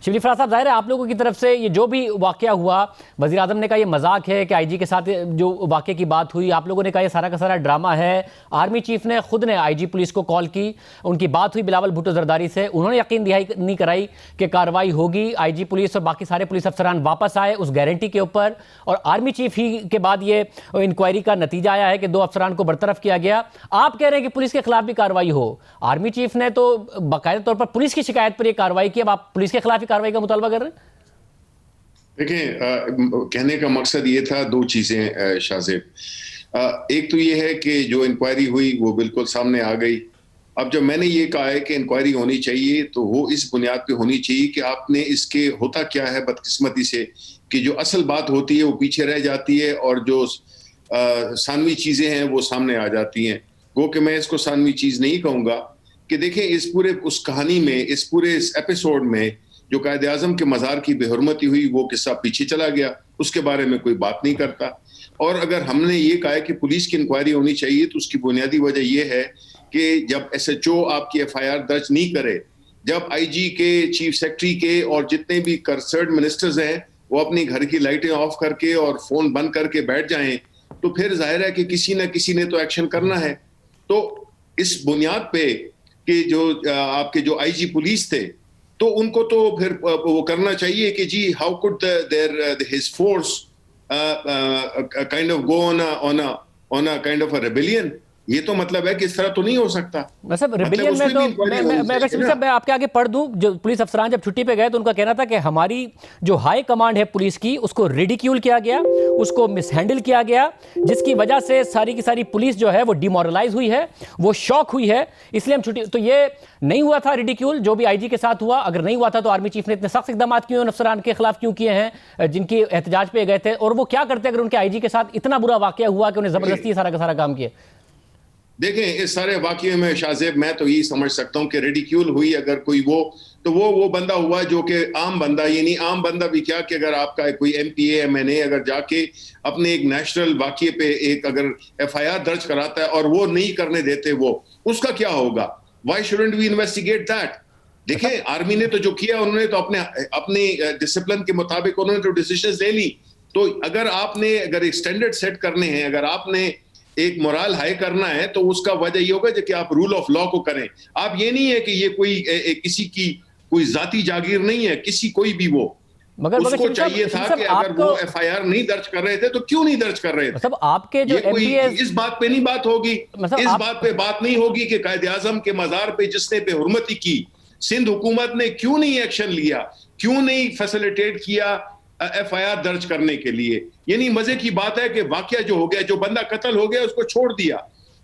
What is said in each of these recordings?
شبلی فراز صاحب، ظاہر ہے آپ لوگوں کی طرف سے یہ جو بھی واقعہ ہوا، وزیر اعظم نے کہا یہ مذاق ہے کہ آئی جی کے ساتھ جو واقعے کی بات ہوئی، آپ لوگوں نے کہا یہ سارا کا سارا ڈرامہ ہے. آرمی چیف نے خود نے آئی جی پولیس کو کال کی، ان کی بات ہوئی بلاول بھٹو زرداری سے، انہوں نے یقین دہانی کرائی کہ کارروائی ہوگی، آئی جی پولیس اور باقی سارے پولیس افسران واپس آئے اس گارنٹی کے اوپر، اور آرمی چیف ہی کے بعد یہ انکوائری کا نتیجہ آیا ہے کہ 2 افسران کو برطرف کیا گیا. آپ کہہ رہے ہیں کہ پولیس کے خلاف بھی کارروائی ہو، آرمی چیف نے تو باقاعدہ طور پر پولیس کی شکایت پر یہ کارروائی کی، اب آپ پولیس کے خلاف ہی کارروائی کا مطالبہ کر رہے ہیں؟ دیکھیں، کہنے کا مقصد یہ تھا 2 چیزیں شاہ زیب. ایک تو یہ ہے کہ جو انکوائری ہوئی وہ بالکل سامنے آ گئی. اب جب میں نے یہ کہا ہے کہ انکوائری ہونی چاہیے تو وہ اس بنیاد پہ ہونی چاہیے کہ آپ نے اس کے ہوتا کیا ہے بدقسمتی سے کہ جو اصل بات ہوتی ہے وہ پیچھے رہ جاتی ہے اور جو ثانوی چیزیں ہیں وہ سامنے آ جاتی ہیں. گو کہ میں اس کو ثانوی چیز نہیں کہوں گا کہ دیکھیں اس کہانی میں، اس پورے ایپیسوڈ میں جو قائد اعظم کے مزار کی بے حرمتی ہوئی وہ قصہ پیچھے چلا گیا، اس کے بارے میں کوئی بات نہیں کرتا. اور اگر ہم نے یہ کہا ہے کہ پولیس کی انکوائری ہونی چاہیے تو اس کی بنیادی وجہ یہ ہے کہ جب ایس ایچ او آپ کی ایف آئی آر درج نہیں کرے، جب آئی جی کے، چیف سیکرٹری کے اور جتنے بھی کنسرنڈ منسٹرز ہیں وہ اپنی گھر کی لائٹیں آف کر کے اور فون بند کر کے بیٹھ جائیں تو پھر ظاہر ہے کہ کسی نہ کسی نے تو ایکشن کرنا ہے. تو اس بنیاد پہ کہ جو آپ کے جو آئی جی پولیس تھے تو ان کو تو پھر وہ کرنا چاہیے کہ جی how could his force kind of go on a kind of a rebellion. یہ تو مطلب ہے کہ اس طرح تو نہیں ہو سکتا. ریبیلین میں تو میں آپ کے آگے پڑھ دوں، جو پولیس افسران جب چھٹی پہ گئے تو ان کا کہنا تھا کہ ہماری جو ہائی کمانڈ ہے پولیس کی اس کو ریڈیکیول کیا گیا، اس کو مس ہینڈل کیا گیا، جس کی وجہ سے ساری کی ساری پولیس جو ہے وہ ڈیمورلائز ہوئی ہے، وہ شوک ہوئی ہے، اس لیے ہم چھٹی. تو یہ نہیں ہوا تھا ریڈیکیول جو بھی آئی جی کے ساتھ ہوا؟ اگر نہیں ہوا تھا تو آرمی چیف نے اتنے سخت اقدامات کیوں ان افسران کے خلاف کیوں کیے ہیں جن کی احتجاج پہ گئے تھے؟ اور وہ کیا کرتے اگر ان کے آئی جی کے ساتھ اتنا برا واقعہ ہوا کہ انہیں زبردستی یہ سارا کا سارا کام کیا؟ دیکھیں، اس سارے واقعے میں شاہ زیب میں تو یہی سمجھ سکتا ہوں کہ ریڈیکیول ہوئی اگر کوئی وہ بندہ ہوا جو کہ عام بندہ، یعنی عام بندہ بھی کیا کہ اگر آپ کا کوئی M P A M N A اگر جا کے اپنے ایک نیشنل واقعے پہ ایک اگر ایف آئی آر درج کراتا ہے اور وہ نہیں کرنے دیتے وہ، اس کا کیا ہوگا؟ Why shouldn't we investigate that? دیکھیں، آرمی نے تو جو کیا انہوں نے تو اپنے ڈسپلن کے مطابق انہوں نے تو ڈیسیژنز لے لی. تو اگر آپ نے اگر ایک سٹینڈرڈ سیٹ کرنے ہیں، اگر آپ نے ایک مورال ہائی کرنا ہے تو اس کا وجہ یہ ہوگا کہ آپ رول آف لا کو کریں. آپ یہ نہیں ہے کہ یہ کوئی کسی کی کوئی ذاتی جاگیر نہیں ہے، کسی کوئی بھی وہ، اس کو چاہیے تھا کہ اگر وہ ایف آئی آر نہیں درج کر رہے تھے تو کیوں نہیں درج کر رہے تھے؟ آپ کے جو یہ کوئی اس بات پہ نہیں بات ہوگی، اس بات پہ بات نہیں ہوگی کہ قائد اعظم کے مزار پہ جس نے بے حرمتی کی، سندھ حکومت نے کیوں نہیں ایکشن لیا، کیوں نہیں فیسیلیٹیٹ کیا ایف آئی آر درج کرنے کے لیے؟ یعنی مزے کی بات ہے کہ واقعہ جو ہو گیا، جو بندہ قتل ہو گیا اس کو چھوڑ دیا،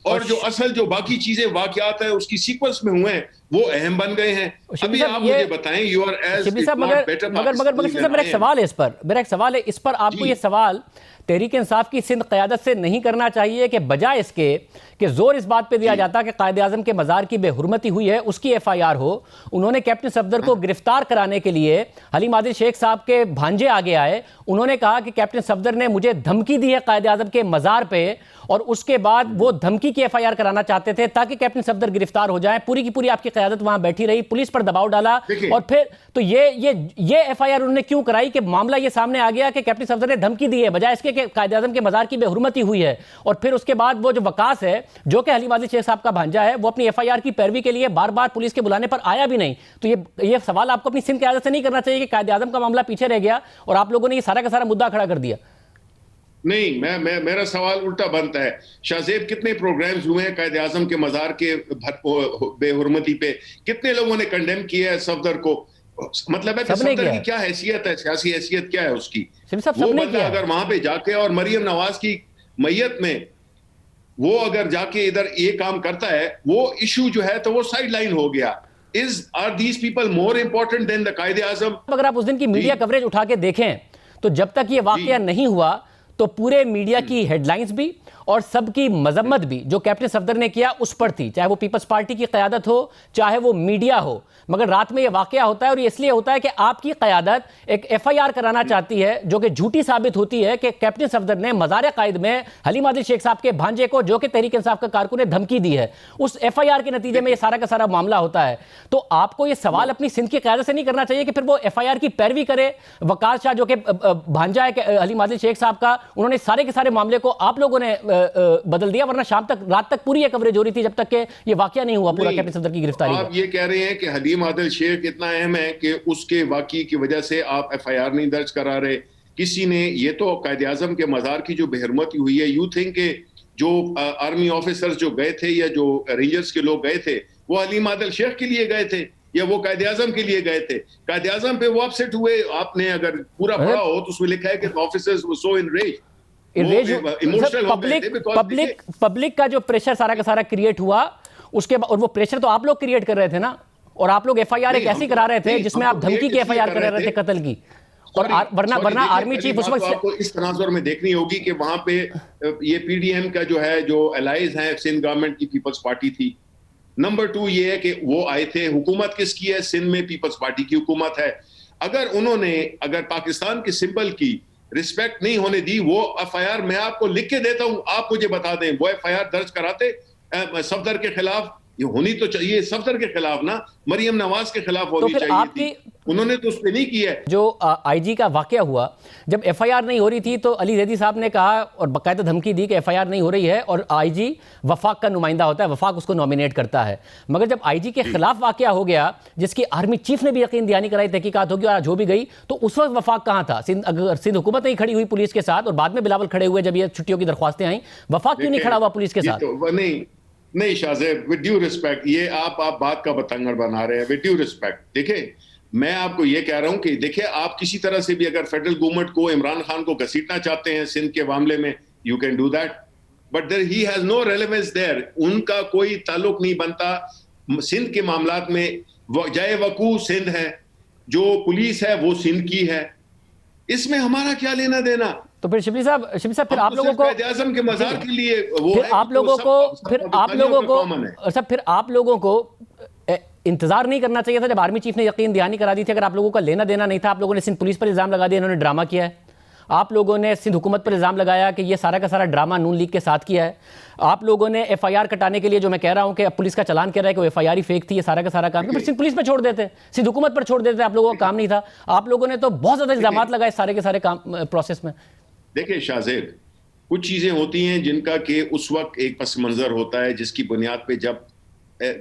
اور جو اصل جو باقی چیزیں واقعات ہیں اس کی سیکوینس میں ہوئے ہیں وہ اہم بن گئے ہیں. ابھی آپ مجھے بتائیں، یو آر ایز مگر میرا ایک سوال ہے اس پر آپ کو یہ سوال تحریک انصاف کی سندھ قیادت سے نہیں کرنا چاہیے کہ بجائے اس کے کہ زور اس بات پہ دیا جاتا کہ قائد اعظم کے مزار کی بے حرمتی ہوئی ہے اس کی ایف آئی آر ہو، انہوں نے کیپٹن صفدر کو گرفتار کرانے کے لیے حلیم عادل شیخ صاحب کے بھانجے آگے آئے، انہوں نے کہا کہ کیپٹن صفدر نے مجھے دھمکی دی ہے قائد اعظم کے مزار پہ، اور اس کے بعد وہ دھمکی کی ایف آئی آر کرانا چاہتے تھے تاکہ کیپٹن صفدر گرفتار ہو جائیں. پوری کی پوری آپ کی قیادت وہاں بیٹھی رہی، پولیس پر دباؤ ڈالا، اور پھر تو یہ ایف آئی آر انہوں نے کیوں کرائی کہ معاملہ یہ سامنے آ گیا کہ کیپٹن صفدر نے دھمکی دی ہے، بجائے اس کے کہ قائد اعظم کے مزار کی بے حرمتی ہوئی ہے. اور پھر اس کے بعد وہ جو وقاص ہے جو کہ حلیم عادل شیخ صاحب کا بھانجا ہے، وہ اپنی ایف آئی آر کی پیروی کے لیے بار بار پولیس کے بلانے پر آیا بھی نہیں. تو یہ سوال آپ کو اپنی سندھ قیادت سے نہیں کرنا چاہیے کہ قائد اعظم کا معاملہ پیچھے رہ گیا اور آپ لوگوں نے یہ سارا کا سارا مدعا کھڑا کر دیا؟ نہیں، میرا سوال الٹا بنتا ہے. شاہ زیب، کتنے پروگرامز ہوئے ہیں قائد اعظم کے مزار کے بے حرمتی پہ؟ کتنے لوگوں نے کنڈیم کیا ہے صفدر کو؟ مطلب ہے کہ صفدر کی کیا حیثیت ہے، سیاسی حیثیت کیا ہے اس کی؟ وہ بندہ اگر وہاں پہ جا کے اور مریم نواز کی میت میں وہ اگر جا کے ادھر یہ کام کرتا ہے، وہ ایشو جو ہے تو وہ سائیڈ لائن ہو گیا. Are these people more important than the Quaid Azam? اگر آپ اس دن کی میڈیا کوریج اٹھا کے دیکھیں تو جب تک یہ واقعہ نہیں ہوا تو پورے میڈیا کی ہیڈ لائنز بھی اور سب کی مذمت بھی جو کیپٹن صفدر نے کیا اس پر تھی، چاہے وہ پیپلز پارٹی کی قیادت ہو چاہے وہ میڈیا ہو. مگر رات میں یہ واقعہ ہوتا ہے اور یہ اس لیے ہوتا ہے کہ آپ کی قیادت ایک ایف آئی آر کرانا چاہتی ہے جو کہ جھوٹی ثابت ہوتی ہے کہ کیپٹن صفدر نے مزار قائد میں حلیم عادل شیخ صاحب کے بھانجے کو جو کہ تحریک انصاف کا کارکن نے دھمکی دی ہے، اس ایف آئی آر کے نتیجے میں یہ سارا کا سارا معاملہ ہوتا ہے. تو آپ کو یہ سوال اپنی سندھ کی قیادت سے نہیں کرنا چاہیے کہ پھر وہ ایف آئی آر کی پیروی کرے. وقار شاہ جو کہ بھانجا ہے حلیم عادل شیخ صاحب کا، انہوں نے سارے کے سارے معاملے کو آپ لوگوں نے بدل دیا، ورنہ شام تک رات تک پوری یہ کوریج ہو رہی تھی جب تک کہ یہ واقعہ نہیں ہوا پورا کیپٹن صفدر کی گرفتاری کا. آپ یہ کہہ رہے ہیں کہ حلیم عادل شیخ اتنا اہم ہے کہ اس کے واقعے کی وجہ سے آپ ایف آئی آر نہیں درج کرا رہے. کسی نے یہ تو قائد اعظم کے مزار کی جو بے حرمتی ہوئی ہے، یو تھنک کہ جو آرمی آفیسرز جو گئے تھے یا جو رینجرز کے لوگ گئے تھے وہ حلیم عادل شیخ کے لیے گئے تھے یا وہ قائد اعظم کے لیے گئے تھے؟ قائد اعظم پہ وہ اپسیٹ ہوئے. آپ نے اگر پورا پڑھا ہو تو اس میں لکھا ہے کہ officers were so enraged. Public کا جو پریشر سارا کا سارا کریٹ ہوا اس کے بعد، اور وہ پریشر تو آپ لوگ کریٹ کر رہے تھے نا، اور آپ لوگ ایف آئی آر ایک ایسی کرا رہے تھے جس میں آپ دھمکی کی ایف آئی آر کر رہے تھے قتل کی، اور ورنہ آرمی چیف اس وقت کو اس تناظر میں دیکھنی ہوگی کہ وہاں پہ یہ پی ڈی ایم کا جو ہے جو الائز ہیں سندھ گورنمنٹ کی پیپلز پارٹی تھی. نمبر 2 یہ ہے کہ وہ آئے تھے، حکومت کس کی ہے؟ سندھ میں پیپلز پارٹی کی حکومت ہے. اگر پاکستان کے سمبل کی رسپیکٹ نہیں ہونے دی، وہ ایف آئی آر میں آپ کو لکھ کے دیتا ہوں، آپ مجھے بتا دیں وہ ایف آئی آر درج کراتے صفدر کے خلاف. یہ ہونی تو چاہیے صفدر کے خلاف نا، مریم نواز کے خلاف ہونی چاہیے تھی. انہوں نے تو اس پہ نہیں کیا ہے. جو آئی جی کا واقعہ ہوا، جب ایف آئی آر نہیں ہو رہی تھی تو علی زیدی صاحب نے کہا اور باقاعدہ دھمکی دی کہ ایف آئی آر نہیں ہو رہی ہے، اور آئی جی وفاق کا نمائندہ ہوتا ہے، وفاق اس کو نومینیٹ کرتا ہے. مگر جب آئی جی کے خلاف واقعہ ہو گیا جس کی آرمی چیف نے بھی یقین دہانی کرائی، تحقیقات ہوگی اور آج ہو بھی گئی، تو اس وقت وفاق کہاں تھا؟ سندھ حکومت نہیں کھڑی ہوئی پولیس کے ساتھ، اور بعد میں بلاول کھڑے ہوئے جب یہ چھٹیوں کی درخواستیں آئیں، وفاق کیوں نہیں کھڑا ہوا پولیس کے ساتھ؟ نہیں شاہ زیب، ود ڈیو ریسپیکٹ، یہ آپ بات کا بتنگڑ بنا رہے ہیں. ود ڈیو ریسپیکٹ دیکھیں، میں آپ کو یہ کہہ رہا ہوں کہ دیکھیں آپ کسی طرح سے بھی اگر فیڈرل گورنمنٹ کو عمران خان کو گھسیٹنا چاہتے ہیں سندھ کے معاملے میں، you can do that, but he has no relevance there. ان کا کوئی تعلق نہیں بنتا سندھ کے معاملات میں. جائے وقوع سندھ ہے، جو پولیس ہے وہ سندھ کی ہے، اس میں ہمارا کیا لینا دینا؟ تو پھر شبلی صاحب پھر آپ لوگوں کو قائد اعظم کے مزار کے لیے وہ پھر آپ لوگوں کو انتظار نہیں کرنا چاہیے تھا جب آرمی چیف نے یقین دہانی کرا دی تھی؟ اگر آپ لوگوں کا لینا دینا نہیں تھا، آپ لوگوں نے سندھ پولیس پر الزام لگا دیا انہوں نے ڈرامہ کیا ہے. آپ لوگوں نے سندھ حکومت پر الزام لگایا کہ یہ سارا کا سارا ڈرامہ نون لیگ کے ساتھ کیا ہے. آپ لوگوں نے ایف آئی آر کٹانے کے لیے، جو میں کہہ رہا ہوں کہ اب پولیس کا چلان کہہ رہا ہے کہ وہ ایف آئی آر ہی فیک تھی، یہ سارا کا سارا کام پھر سندھ پولیس پہ چھوڑ دیتے، سندھ حکومت پر چھوڑ دیتے. آپ لوگوں کا کام نہیں تھا. آپ لوگوں نے تو بہت زیادہ الزامات لگائے سارے کے سارے کام پروسیس میں. دیکھیں شاہ زیب، کچھ چیزیں ہوتی ہیں جن کا کہ اس وقت ایک پس منظر ہوتا ہے جس کی بنیاد پہ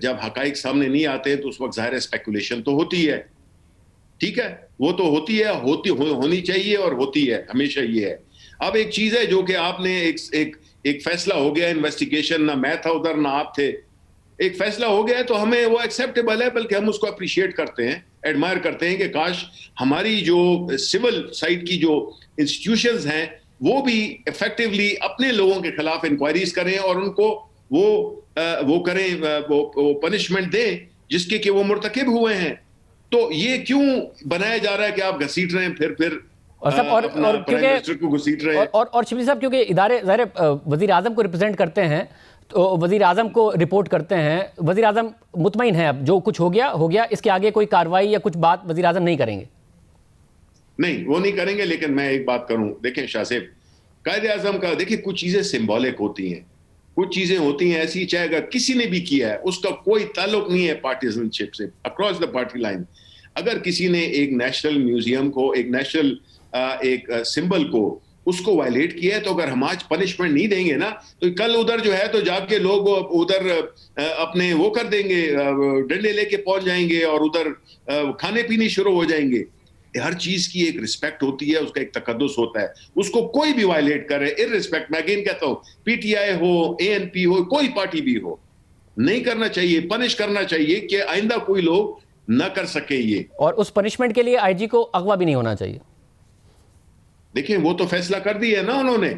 جب حقائق سامنے نہیں آتے تو اس وقت ظاہر اسپیکولیشن تو ہوتی ہے. ٹھیک ہے، وہ تو ہوتی ہے، ہونی چاہیے اور ہوتی ہے، ہمیشہ یہ ہے. اب ایک چیز ہے جو کہ آپ نے ایک فیصلہ ہو گیا، انویسٹیگیشن، نہ میں تھا ادھر نہ آپ تھے، ایک فیصلہ ہو گیا ہے تو ہمیں وہ ایکسیپٹیبل ہے، بلکہ ہم اس کو اپریشیٹ کرتے ہیں، ایڈمائر کرتے ہیں کہ کاش ہماری جو سول سائٹ کی جو انسٹیٹیوشنز ہیں وہ بھی ایفیکٹیولی اپنے لوگوں کے خلاف انکوائریز کریں اور ان کو وہ کریں، وہ پنشمنٹ دیں جس کے کہ وہ مرتکب ہوئے ہیں. تو یہ کیوں بنایا جا رہا ہے کہ آپ گھسیٹ رہے ہیں پھر اور شبلی صاحب کیونکہ ادارے ظاہر وزیر اعظم کو ریپرزینٹ کرتے ہیں تو وزیر اعظم کو رپورٹ کرتے ہیں، وزیر اعظم مطمئن ہے اب جو کچھ ہو گیا، اس کے آگے کوئی کارروائی یا کچھ بات وزیر اعظم نہیں کریں گے؟ نہیں، وہ نہیں کریں گے. لیکن میں ایک بات کروں، دیکھیں شاہ صاحب، قائد اعظم کا دیکھیں کچھ چیزیں سمبولک ہوتی ہیں، کچھ چیزیں ہوتی ہیں ایسی، چاہے اگر کسی نے بھی کیا ہے اس کا کوئی تعلق نہیں ہے پارٹیزن شپ سے، اکراس دا پارٹی لائن. اگر کسی نے ایک نیشنل میوزیم کو، ایک نیشنل ایک سمبل کو، اس کو وائلیٹ کیا ہے، تو اگر ہم آج پنشمنٹ نہیں دیں گے نا تو کل ادھر جو ہے تو جا کے لوگ ادھر اپنے وہ کر دیں گے، ڈنڈے لے کے پہنچ جائیں گے اور ادھر کھانے پینے شروع ہو جائیں گے. ہر چیز کی ایک رسپیکٹ ہوتی ہے، اس کا ایک تقدس ہوتا ہے، اس کو کوئی بھی وائلیٹ کرے ار رسپیکٹ، میں اگین کہتا ہوں P T I who, a N P ہو، کوئی پارٹی بھی ہو، نہیں کرنا چاہیے، پنش کرنا چاہیے کہ آئندہ کوئی لوگ نہ کر سکے یہ. اور اس پنشمنٹ کے لیے آئی جی کو اغوا بھی نہیں ہونا چاہیے. دیکھیں وہ تو فیصلہ کر دیا ہے نا انہوں نے.